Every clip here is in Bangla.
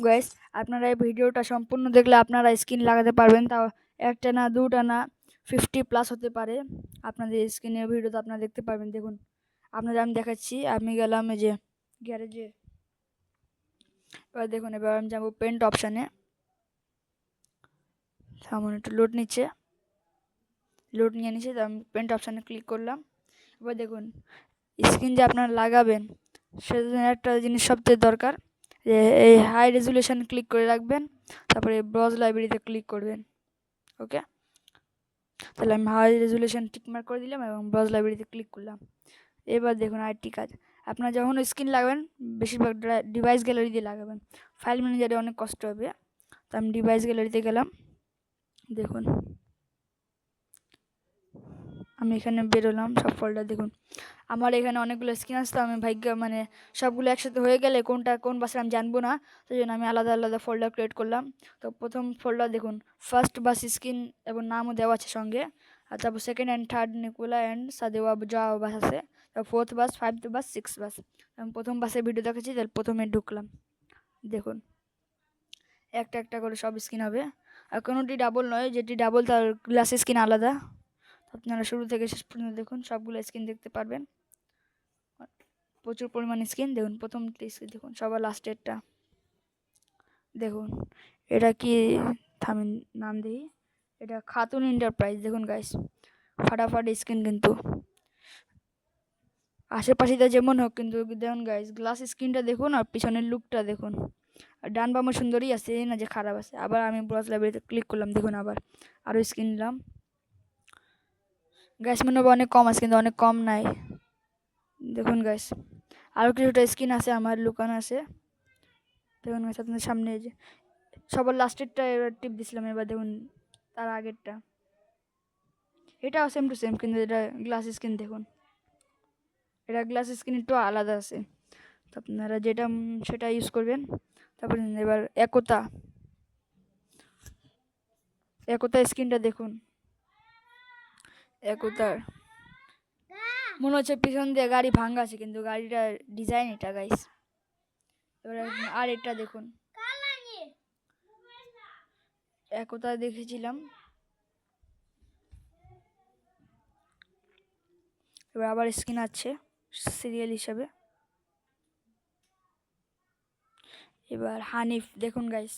গাইস, আপনারা এই ভিডিওটা সম্পূর্ণ দেখলে আপনারা স্ক্রিন লাগাতে পারবেন। তাও একটা না দুটা না 50+ হতে পারে। আপনাদের স্ক্রিনের ভিডিওতে আপনারা দেখতে পারবেন। দেখুন আপনাদের আমি দেখাচ্ছি। আমি গেলাম এই যে গ্যারেজে। এবার দেখুন, এবার আমি যাবো পেন্ট অপশানে। সামনে একটু লোড নিচ্ছে, লোড নিয়ে নিচ্ছে, তো আমি পেন্ট অপশানে ক্লিক করলাম। এবার দেখুন স্ক্রিন যে আপনারা লাগাবেন সেজন্য একটা জিনিস সবচেয়ে দরকার, যে এই হাই রেজুলেশন ক্লিক করে রাখবেন, তারপরে ব্রাউজ লাইব্রেরিতে ক্লিক করবেন। ওকে, তাহলে আমি হাই রেজুলেশন টিকমার্ক করে দিলাম এবং ব্রাউজ লাইব্রেরিতে ক্লিক করলাম। এবার দেখুন আরেকটি কাজ, আপনারা যখন স্ক্রিন লাগাবেন বেশিরভাগ ডিভাইস গ্যালারি দিয়ে লাগাবেন। ফাইল ম্যানেজারে অনেক কষ্ট হবে, তো আমি ডিভাইস গ্যালারিতে গেলাম। দেখুন আমি এখানে বেরোলাম, সব ফোল্ডার দেখুন আমার এখানে অনেকগুলো স্ক্রিন আসতো। আমি ভাগ্য মানে সবগুলো একসাথে হয়ে গেলে কোনটা কোন বাসে আমি জানবো না, সেই জন্য আমি আলাদা আলাদা ফোল্ডার ক্রিয়েট করলাম। তো প্রথম ফোল্ডার দেখুন ফার্স্ট বাস স্ক্রিন এবং নামও দেওয়া আছে সঙ্গে। আর তারপর সেকেন্ড অ্যান্ড থার্ড নিকোলা অ্যান্ড সাদেওয়া যাওয়া বাস আছে। তারপর ফোর্থ বাস, ফাইভথ বাস, সিক্স বাস। আমি প্রথম বাসের ভিডিও দেখাচ্ছি, তাহলে প্রথমে ঢুকলাম। দেখুন একটা একটা করে সব স্ক্রিন হবে, আর কোনোটি ডাবল নয়, যেটি ডাবল তার গ্লাস স্ক্রিন আলাদা। আপনারা শুরু থেকে শেষ পর্যন্ত দেখুন, সবগুলো স্ক্রিন দেখতে পারবেন। প্রচুর পরিমাণ স্ক্রিন। দেখুন প্রথম স্ক্রিন দেখুন, সবার লাস্টেরটা দেখুন। এটা কি, থামেন নাম দিই, এটা খাতুন এন্টারপ্রাইজ। দেখুন গাইস ফাটাফাটি স্ক্রিন, কিন্তু আশেপাশেটা যেমন হোক, কিন্তু দেখুন গাইস গ্লাস স্ক্রিনটা দেখুন আর পিছনের লুকটা দেখুন। আর ডান বামে সুন্দরই আছে, এই না যে খারাপ আছে। আবার আমি ব্রাউজ লাইব্রেরিতে ক্লিক করলাম, দেখুন আবার আরও স্ক্রিন নিলাম। গ্যাস মনে অনেক কম আছে, কিন্তু অনেক কম নাই। দেখুন গাইস আরও কিছুটা স্ক্রিন আছে আমার লুকানো আছে। দেখুন গাইস আপনাদের সামনে যে সবার লাস্টেরটা এবার টিপ দিছিলাম। এবার দেখুন তার আগেরটা, এটাও সেম টু সেম, কিন্তু এটা গ্লাস স্ক্রিন। দেখুন এটা গ্লাস স্ক্রিন একটু আলাদা আছে, তো আপনারা যেটা সেটা ইউজ করবেন। তারপরে এবার একতা একতা স্ক্রিনটা দেখুন। একতার মনে হচ্ছে পিছন দিয়ে গাড়ি ভাঙা আছে, কিন্তু গাড়িটার ডিজাইন এটা গাইস। এবার আর এটা দেখুন, একতা দেখেছিলাম। এবার আবার স্ক্রিন আছে সিরিয়াল হিসাবে। এবার হানিফ দেখুন গাইস,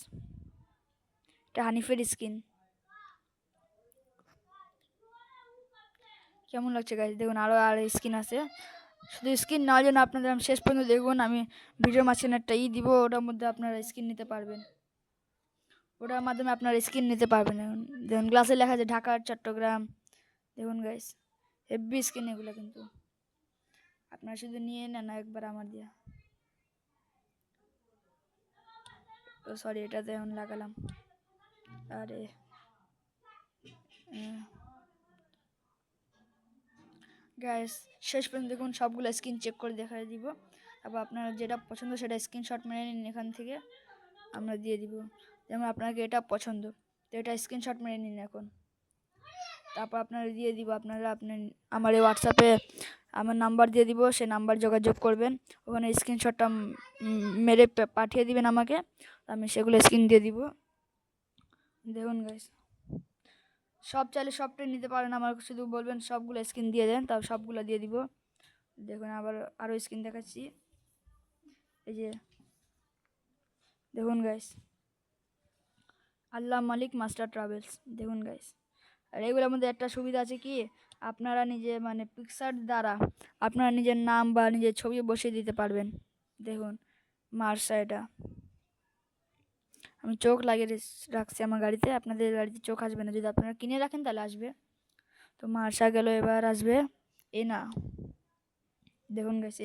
এটা হানিফের স্ক্রিন। কেমন লাগছে গাইস? দেখুন আরও আর স্ক্রিন আছে। শুধু স্ক্রিন নেওয়ার জন্য আপনাদের আমি শেষ পর্যন্ত দেখুন, আমি ভিডিওর মাঝখানে একটা দিব, ওটার মধ্যে আপনারা স্ক্রিন নিতে পারবেন। ওটার মাধ্যমে আপনারা স্ক্রিন নিতে পারবেন। দেখুন গ্লাসে লেখা আছে ঢাকা, চট্টগ্রাম। দেখুন গাইস হেভি স্ক্রিন এগুলো, কিন্তু আপনারা শুধু নিয়ে নেন একবার আমার দিয়া। সরি, এটাতে এখন লাগালাম। আরে গাইস শেষ পর্যন্ত দেখুন, সবগুলো স্ক্রিন চেক করে দেখাই দিব। তারপর আপনারা যেটা পছন্দ সেটা স্ক্রিনশট মেরে নিন, এখান থেকে আমরা দিয়ে দিব। যেমন আপনাকে এটা পছন্দ, তো এটা স্ক্রিনশট মেরে নিন এখন। তারপর আপনারা দিয়ে দিব। আপনারা আমার এই হোয়াটসঅ্যাপে আমার নাম্বার দিয়ে দিব, সে নাম্বার যোগাযোগ করবেন। ওখানে স্ক্রিনশটটা মেরে পাঠিয়ে দিবেন আমাকে, আমি সেগুলো স্ক্রিন দিয়ে দিব। দেখুন গাইস সব চাইলে সবটাই নিতে পারেন, আমার শুধু বলবেন সবগুলো স্ক্রিন দিয়ে দেন, তাও সবগুলো দিয়ে দিব। দেখুন আবার আরও স্ক্রিন দেখাচ্ছি, এই যে দেখুন গাইস আল্লাহ মালিক মাস্টার ট্রাভেলস। দেখুন গাইস, আর এগুলোর মধ্যে একটা সুবিধা আছে কি, আপনারা নিজে মানে পিকচার দ্বারা আপনারা নিজের নাম বা নিজের ছবি বসিয়ে দিতে পারবেন। দেখুন মার্শা, এটা আমি চোখ লাগিয়ে রাখছি আমার গাড়িতে। আপনাদের গাড়িতে চোখ আসবে না, যদি আপনারা কিনে রাখেন তাহলে আসবে। তো মার্শা গেল, এবার আসবে এনা। দেখুন গাইস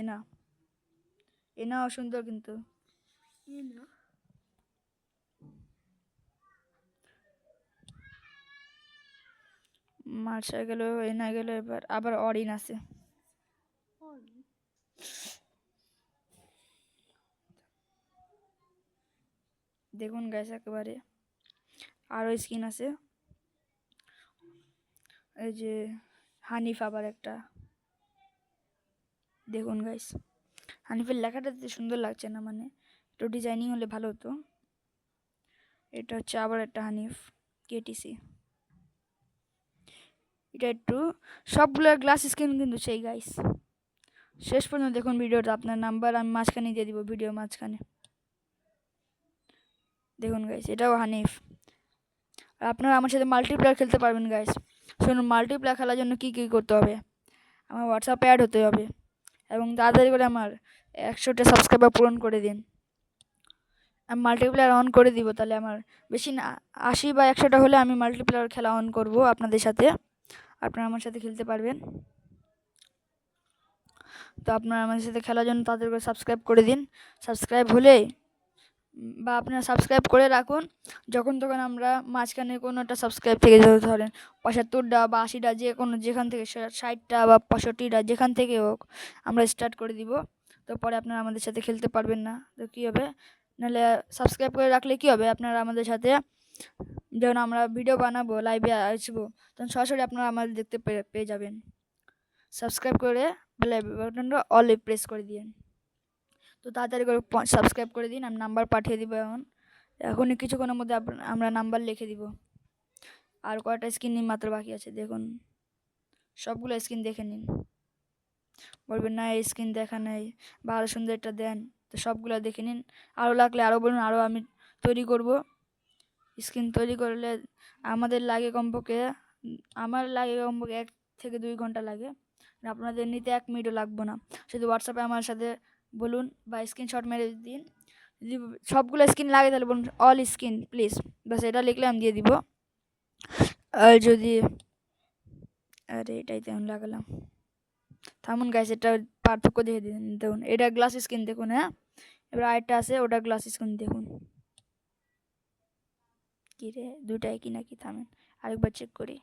এনাও সুন্দর, কিন্তু মার্শা গেল, এনা গেল, এবার আবার অরিন আছে। দেখুন গাইস একেবারে আরও স্কিন আছে, এই যে হানিফ আবার একটা। দেখুন গাইস হানিফের লেখাটা সুন্দর লাগছে না, মানে একটু ডিজাইনিং হলে ভালো হতো। এটা হচ্ছে আবার একটা হানিফ কেটিসি। এটা একটু সবগুলো গ্লাস স্ক্রিন কিন্তু সেই গাইস। শেষ পর্যন্ত দেখুন ভিডিওটা। আপনার নাম্বার আমি মাঝখানে দিয়ে দিব, ভিডিও মাঝখানে। দেখুন গাইস, এটাও হানিফ। আর আপনারা আমার সাথে মাল্টিপ্লেয়ার খেলতে পারবেন গাইস। শুনুন, মাল্টিপ্লেয়ার খেলার জন্য কী কী করতে হবে। আমার হোয়াটসঅ্যাপে অ্যাড হতে হবে এবং তাড়াতাড়ি করে আমার 100টা সাবস্ক্রাইবার পূরণ করে দিন। আমি মাল্টিপ্লেয়ার অন করে দিব, তাহলে আমার বেশি না 80 বা 100টা হলে আমি মাল্টিপ্লেয়ার খেলা অন করব আপনাদের সাথে। আপনারা আমার সাথে খেলতে পারবেন। তো আপনারা আমাদের সাথে খেলার জন্য তাদের করে সাবস্ক্রাইব করে দিন। সাবস্ক্রাইব হলেই বা আপনারা সাবস্ক্রাইব করে রাখুন, যখন তখন আমরা মাঝখানে কোনো একটা সাবস্ক্রাইব থেকে ধরেন 75টা বা 80টা, যে কোনো যেখান থেকে 60টা বা 65টা যেখান থেকে হোক আমরা স্টার্ট করে দিব। তো পরে আপনারা আমাদের সাথে খেলতে পারবেন না। তো কী হবে, নাহলে সাবস্ক্রাইব করে রাখলে কী হবে, আপনারা আমাদের সাথে যখন আমরা ভিডিও বানাবো, লাইভে আসবো, তখন সরাসরি আপনারা আমাদের দেখতে পেয়ে যাবেন। সাবস্ক্রাইব করে বেল বাটনটা অলে প্রেস করে দিন। তো তাড়াতাড়ি করে সাবস্ক্রাইব করে দিন। আমি নাম্বার পাঠিয়ে দিব। এখনই কিছুক্ষণের মধ্যে আমরা নাম্বার লিখে দিব। আর কয়টা স্ক্রিন মাত্র বাকি আছে দেখুন। সবগুলো স্ক্রিন দেখে নিন। বলবেন না এই স্ক্রিন দেখা নেই বা আরও সুন্দর একটা দেন, তো সবগুলো দেখে নিন। আরও লাগলে আরও বলুন, আরও আমি তৈরি করব। স্ক্রিন তৈরি করলে আমার লাগে কমপক্ষে 1 থেকে 2 ঘন্টা লাগে। আপনাদের নিতে 1 মিনিটও লাগবে না। শুধু হোয়াটসঅ্যাপে আমার সাথে বলুন বা স্ক্রিনশট মেরে দিন। যদি সবগুলো স্ক্রিন লাগে তাহলে বলুন অল স্ক্রিন প্লিজ, বাস এটা লিখলে আমি দিয়ে দিব। আর যদি এটাই তেমন লাগালাম, থামুন গাইস, এটা পার্থক্য দেখে দিন। দেখুন এটা গ্লাস স্ক্রিন দেখুন। হ্যাঁ, এবার আরেকটা আছে, ওটা গ্লাস স্ক্রিন দেখুন। কী রে, দুটাই কি নাকি? থামেন আরেকবার চেক করি।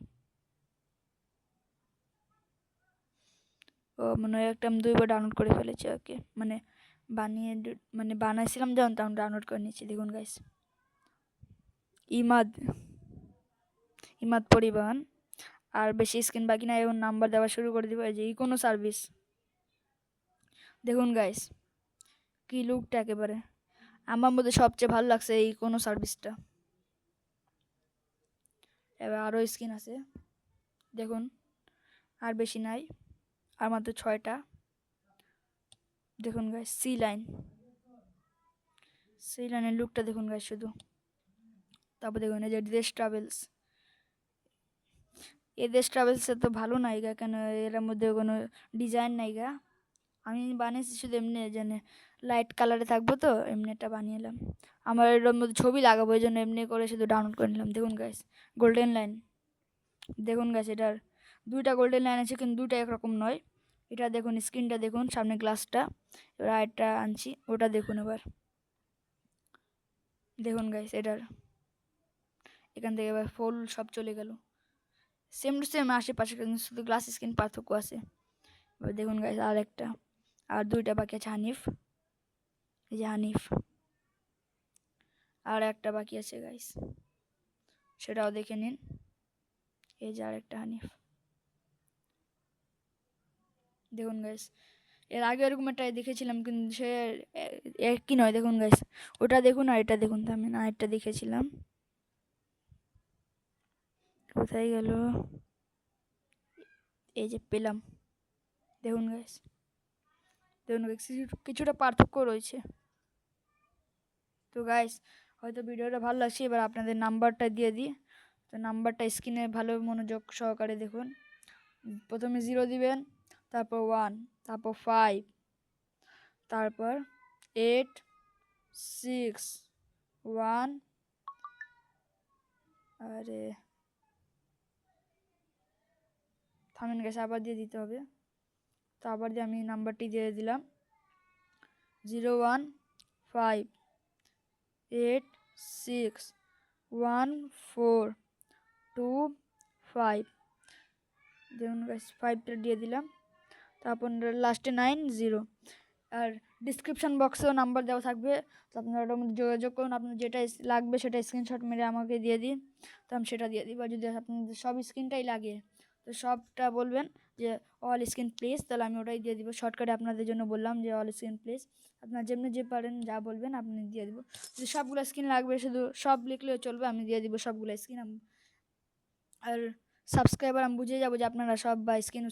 ও মনে হয় একটা আমি 2বার ডাউনলোড করে ফেলেছি। ওকে, বানাইছিলাম যখন তখন ডাউনলোড করে নিচ্ছি। দেখুন গাইস, ইমাদ পরিবহন। আর বেশি স্ক্রিন বাকি না, এবং নাম্বার দেওয়া শুরু করে দিব। এই যে ইকোনো সার্ভিস, দেখুন গাইস কি লুকটা, একেবারে আমার মধ্যে সবচেয়ে ভালো লাগছে এই ইকোনো সার্ভিসটা। এবার আরও স্ক্রিন আছে দেখুন, আর বেশি নাই, আর মাত্র 6টা। দেখুন গাইস সি লাইনের লুকটা দেখুন গাইস শুধু। তারপর দেখুন এই যে দেশ ট্রাভেলস। এই দেশ ট্রাভেলসে তো ভালো নাইগা, কেন এর মধ্যে কোনো ডিজাইন নাইগা। আমি বানিয়েছি শুধু এমনি, জানে লাইট কালারে থাকবো, তো এমনি একটা বানিয়ে এলাম। আমার এর মধ্যে ছবি লাগাবো, এই জন্য এমনি করে শুধু ডাউনলোড করে নিলাম। দেখুন গাইস গোল্ডেন লাইন, দেখুন গাইস এটার 2টা গোল্ডেন লাইন আছে, কিন্তু 2টা একরকম নয়। এটা দেখুন, স্ক্রিনটা দেখুন, সামনে গ্লাসটা। এবার আরেকটা আনছি, ওটা দেখুন। এবার দেখুন গাইস এটার এখান থেকে এবার ফুল সব চলে গেল, সেম টু সেম আশেপাশে, কিন্তু শুধু গ্লাস স্ক্রিন পার্থক্য আছে। এবার দেখুন গাইস আরেকটা, আর 2টা বাকি আছে হানিফ। এই যে হানিফ, আর একটা বাকি আছে গাইস, সেটাও দেখে নিন। এই যে আরেকটা হানিফ, দেখুন গাইস। এর আগে এরকম একটা দেখেছিলাম, কিন্তু সে একই নয়। দেখুন গাইস ওটা দেখুন, আর এটা দেখুন। আমি না একটা দেখেছিলাম, কোথায় গেল? এই যে পেলাম। দেখুন গাইস, দেখুন গাইস কিছুটা পার্থক্য রয়েছে। তো গাইস হয়তো ভিডিওটা ভালো লাগছে, এবার আপনাদের নাম্বারটা দিয়ে দিই। তো নাম্বারটা স্ক্রিনে ভালো মনোযোগ সহকারে দেখুন। প্রথমে 0 দিবেন, তারপর 1, তারপর 5, তারপর 8, 6, 1, আরে থামেন গেছে, আবার দিয়ে দিতে হবে। তো আবার দিয়ে আমি নাম্বারটি দিয়ে দিলাম 0, 1, 5, 8, 6, 1, 4, 2, 5। দেখুন গাইস 5টা দিয়ে দিলাম, তারপর লাস্টে 9, 0। আর ডিসক্রিপশন বক্সেও নাম্বার দেওয়া থাকবে, তো আপনারা ওটার মধ্যে যোগাযোগ করুন। আপনার যেটা লাগবে সেটা স্ক্রিনশট মেরে আমাকে দিয়ে দিন, তো আমি সেটা দিয়ে দিব। আর যদি আপনাদের সব স্ক্রিনটাই লাগে তো সবটা বলবেন, যে অল স্ক্রিন প্লিজ, তাহলে আমি ওটাই দিয়ে দিব। শর্টকাটে আপনাদের জন্য বললাম যে অল স্ক্রিন প্লিজ। আপনার যেমনি যে পারেন যা বলবেন আপনি দিয়ে দিব। যদি সবগুলো স্ক্রিন লাগবে শুধু সব লিখলেও চলবে, আমি দিয়ে দিব সবগুলো স্ক্রিন। আর সাবস্ক্রাইবার আমি বুঝে যাবো যে আপনারা সব বা স্ক্রিন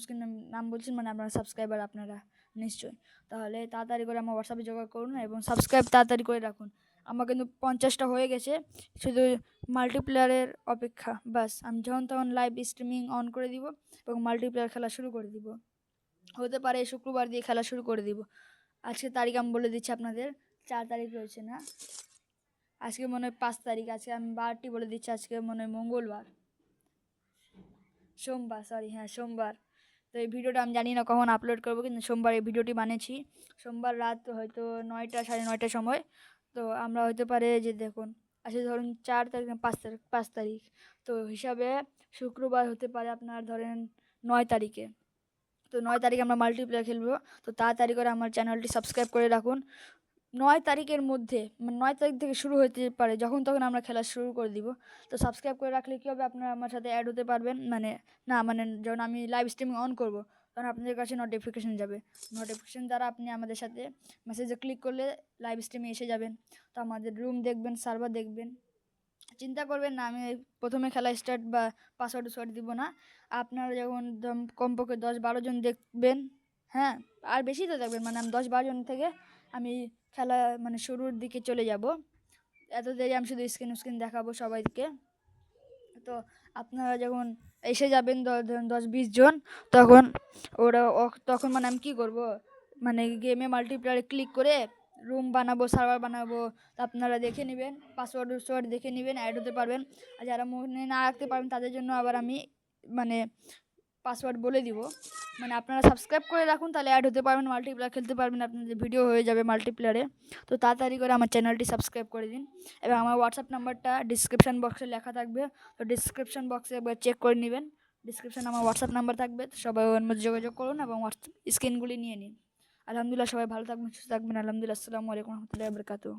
নাম বলছেন, মানে আপনারা সাবস্ক্রাইবার আপনারা নিশ্চয়ই। তাহলে তাড়াতাড়ি করে আমার হোয়াটসঅ্যাপে যোগাযোগ করুন এবং সাবস্ক্রাইব তাড়াতাড়ি করে রাখুন। আমার কিন্তু 50টা হয়ে গেছে, শুধু মাল্টিপ্লেয়ারের অপেক্ষা। বাস আমি যখন তখন লাইভ স্ট্রিমিং অন করে দিব এবং মাল্টিপ্লেয়ার খেলা শুরু করে দিব। হতে পারে শুক্রবার দিয়ে খেলা শুরু করে দিব। আজকে তারিখ আমি বলে দিচ্ছি আপনাদের, 4 তারিখ রয়েছে না, আজকে মনে হয় 5 তারিখ। আজকে আমি বারটি বলে দিচ্ছি, আজকে মনে হয় মঙ্গলবার, সোমবার, সরি হ্যাঁ সোমবার। তো এই ভিডিওটা আমি জানি না কখন আপলোড করবো, কিন্তু সোমবার এই ভিডিওটি বানিয়েছি। সোমবার রাত হয়তো 9টা 9:30টার সময়। তো আমরা হতে পারে যে দেখুন, আচ্ছা ধরুন 4 তারিখ 5 তারিখ, 5 তারিখ, তো হিসাবে শুক্রবার হতে পারে আপনার ধরেন 9 তারিখে। তো 9 তারিখে আমরা মাল্টিপ্লেয়ার খেলবো। তো তাড়াতাড়ি করে আমার চ্যানেলটি সাবস্ক্রাইব করে রাখুন। 9 তারিখের মধ্যে, মানে 9 তারিখ থেকে শুরু হতে পারে, যখন তখন আমরা খেলা শুরু করে দিব। তো সাবস্ক্রাইব করে রাখলে কী হবে, আপনারা আমার সাথে অ্যাড হতে পারবেন। মানে যখন আমি লাইভ স্ট্রিমিং অন করব তখন আপনাদের কাছে নোটিফিকেশান যাবে। নোটিফিকেশান দ্বারা আপনি আমাদের সাথে মেসেজে ক্লিক করলে লাইভ স্ট্রিমে এসে যাবেন। তো আমাদের রুম দেখবেন, সার্ভার দেখবেন। চিন্তা করবেন না, আমি প্রথমে খেলা স্টার্ট বা পাসওয়ার্ড দিব না। আপনারা যখন কমপক্ষে 10-12 জন দেখবেন, হ্যাঁ আর বেশি তো দেখবেন, মানে আমি 10-12 জন থেকে আমি খেলা মানে শুরুর দিকে চলে যাব। এত দেরি আমি শুধু স্ক্রিন দেখাবো সবাইকে। তো আপনারা যখন এসে যাবেন 10-20 জন, তখন তখন মানে আমি কী করব, মানে গেমে মাল্টিপ্লেয়ারে ক্লিক করে রুম বানাবো, সার্ভার বানাবো। তো আপনারা দেখে নেবেন, পাসওয়ার্ড দেখে নেবেন, অ্যাড হতে পারবেন। আর যারা মনে না রাখতে পারবেন তাদের জন্য আবার আমি মানে পাসওয়ার্ড বলে দিব। মানে আপনারা সাবস্ক্রাইব করে রাখুন, তাহলে অ্যাড হতে পারবেন, মাল্টিপ্লেয়ার খেলতে পারবেন, আপনাদের ভিডিও হয়ে যাবে মাল্টিপ্লেয়ারে। তো তাড়াতাড়ি করে আমার চ্যানেলটি সাবস্ক্রাইব করে দিন এবং আমার হোয়াটসঅ্যাপ নাম্বারটা ডিসক্রিপশান বক্সে লেখা থাকবে। তো ডিসক্রিপশান বক্সে একবার চেক করে নেবেন, ডিসক্রিপশানে আমার হোয়াটসঅ্যাপ নাম্বার থাকবে। তো সবাই ওর মধ্যে যোগাযোগ করুন এবং স্ক্রিনগুলি নিয়ে নিন। আলহামদুলিল্লাহ, সবাই ভালো থাকবেন, সুস্থ থাকবেন। আলহামদুলিল্লাহ, আসসালামু আলাইকুম রহমতুল্লাহি ওয়া বারাকাতুহু।